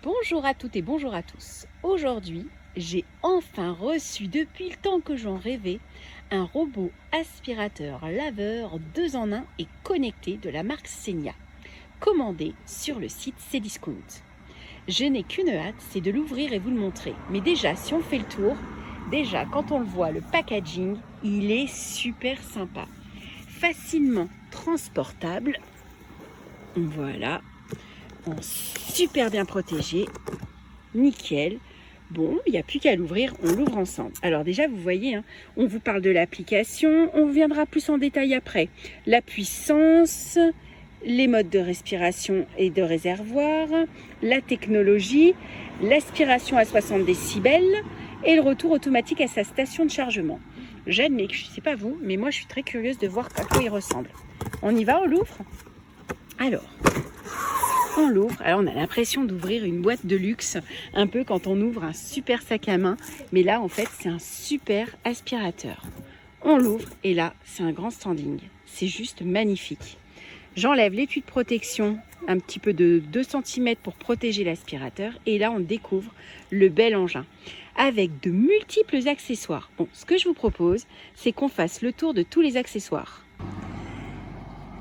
Bonjour à toutes et bonjour à tous. Aujourd'hui, j'ai enfin reçu depuis le temps que j'en rêvais un robot aspirateur laveur 2 en 1 et connecté de la marque Senia, commandé sur le site Cdiscount. Je n'ai qu'une hâte, c'est de l'ouvrir et vous le montrer. Mais déjà, si on fait le tour, déjà quand on le voit, le packaging, il est super sympa. Facilement transportable. Voilà. Super bien protégé, nickel. Bon, il n'y a plus qu'à l'ouvrir, on l'ouvre ensemble. Alors déjà, vous voyez, on vous parle de l'application, on reviendra plus en détail après. La puissance, les modes de respiration et de réservoir, la technologie, l'aspiration à 60 décibels et le retour automatique à sa station de chargement. J'admets que je ne sais pas vous, mais moi je suis très curieuse de voir à quoi il ressemble. On y va, on l'ouvre? Alors... on l'ouvre, alors on a l'impression d'ouvrir une boîte de luxe, un peu quand on ouvre un super sac à main, mais là en fait c'est un super aspirateur. On l'ouvre et là c'est un grand standing, c'est juste magnifique. J'enlève l'étui de protection, un petit peu de 2 cm pour protéger l'aspirateur, et là on découvre le bel engin, avec de multiples accessoires. Bon, ce que je vous propose, c'est qu'on fasse le tour de tous les accessoires.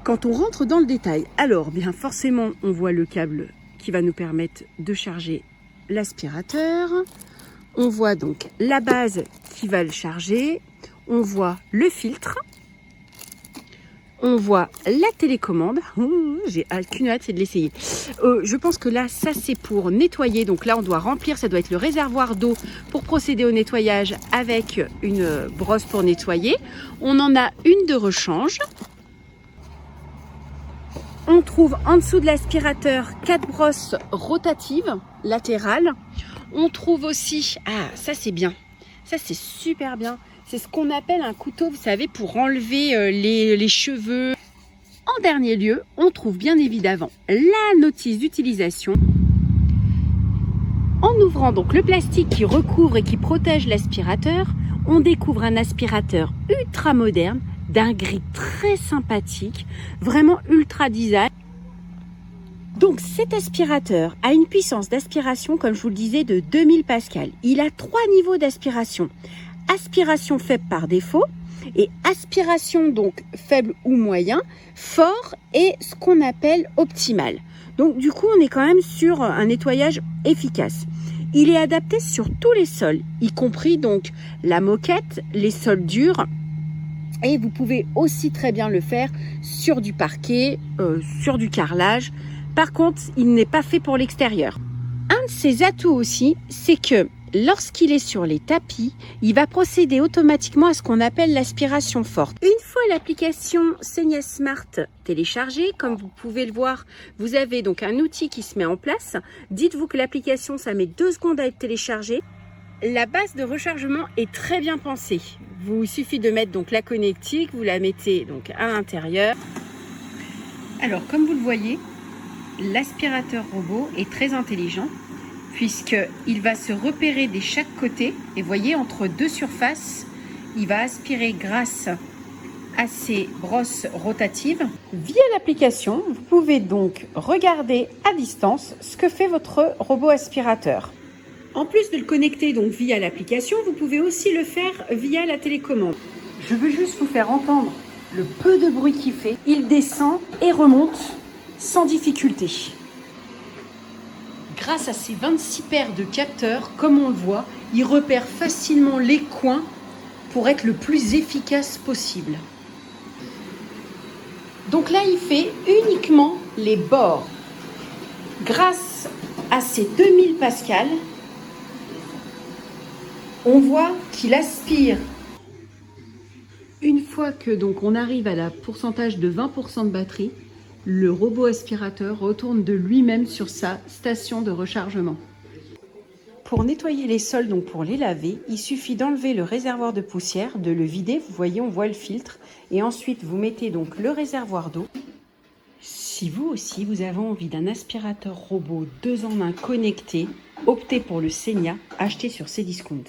Quand on rentre dans le détail, alors bien forcément on voit le câble qui va nous permettre de charger l'aspirateur. On voit donc la base qui va le charger. On voit le filtre. On voit la télécommande. J'ai qu'une hâte, c'est de l'essayer. Je pense que là, ça c'est pour nettoyer. Donc là, on doit remplir, ça doit être le réservoir d'eau pour procéder au nettoyage avec une brosse pour nettoyer. On en a une de rechange. On trouve en dessous de l'aspirateur 4 brosses rotatives latérales. On trouve aussi, ça c'est bien, ça c'est super bien, c'est ce qu'on appelle un couteau, vous savez, pour enlever les cheveux. En dernier lieu, on trouve bien évidemment la notice d'utilisation. En ouvrant donc le plastique qui recouvre et qui protège l'aspirateur, on découvre un aspirateur ultra moderne, d'un gris très sympathique, vraiment ultra design. Donc cet aspirateur a une puissance d'aspiration, comme je vous le disais, de 2000 pascal. Il a 3 niveaux d'aspiration. Aspiration faible par défaut et aspiration donc faible ou moyen, fort et ce qu'on appelle optimal. Donc du coup on est quand même sur un nettoyage efficace. Il est adapté sur tous les sols, y compris donc la moquette, les sols durs. Et vous pouvez aussi très bien le faire sur du parquet, sur du carrelage. Par contre, il n'est pas fait pour l'extérieur. Un de ses atouts aussi, c'est que lorsqu'il est sur les tapis, il va procéder automatiquement à ce qu'on appelle l'aspiration forte. Une fois l'application Senia Smart téléchargée, comme vous pouvez le voir, vous avez donc un outil qui se met en place. Dites-vous que l'application, ça met 2 secondes à être téléchargée. La base de rechargement est très bien pensée. Il suffit de mettre donc la connectique, vous la mettez donc à l'intérieur. Alors comme vous le voyez, l'aspirateur robot est très intelligent puisqu'il va se repérer de chaque côté et voyez entre 2 surfaces, il va aspirer grâce à ces brosses rotatives. Via l'application, vous pouvez donc regarder à distance ce que fait votre robot aspirateur. En plus de le connecter donc via l'application, vous pouvez aussi le faire via la télécommande. Je veux juste vous faire entendre le peu de bruit qu'il fait. Il descend et remonte sans difficulté. Grâce à ces 26 paires de capteurs, comme on le voit, il repère facilement les coins pour être le plus efficace possible. Donc là, il fait uniquement les bords. Grâce à ces 2000 pascal, on voit qu'il aspire. Une fois que donc on arrive à la pourcentage de 20% de batterie, le robot aspirateur retourne de lui-même sur sa station de rechargement. Pour nettoyer les sols, donc pour les laver, il suffit d'enlever le réservoir de poussière, de le vider. Vous voyez, on voit le filtre. Et ensuite, vous mettez donc le réservoir d'eau. Si vous aussi, vous avez envie d'un aspirateur robot 2 en 1 connecté, optez pour le Senia, acheté sur Cdiscount.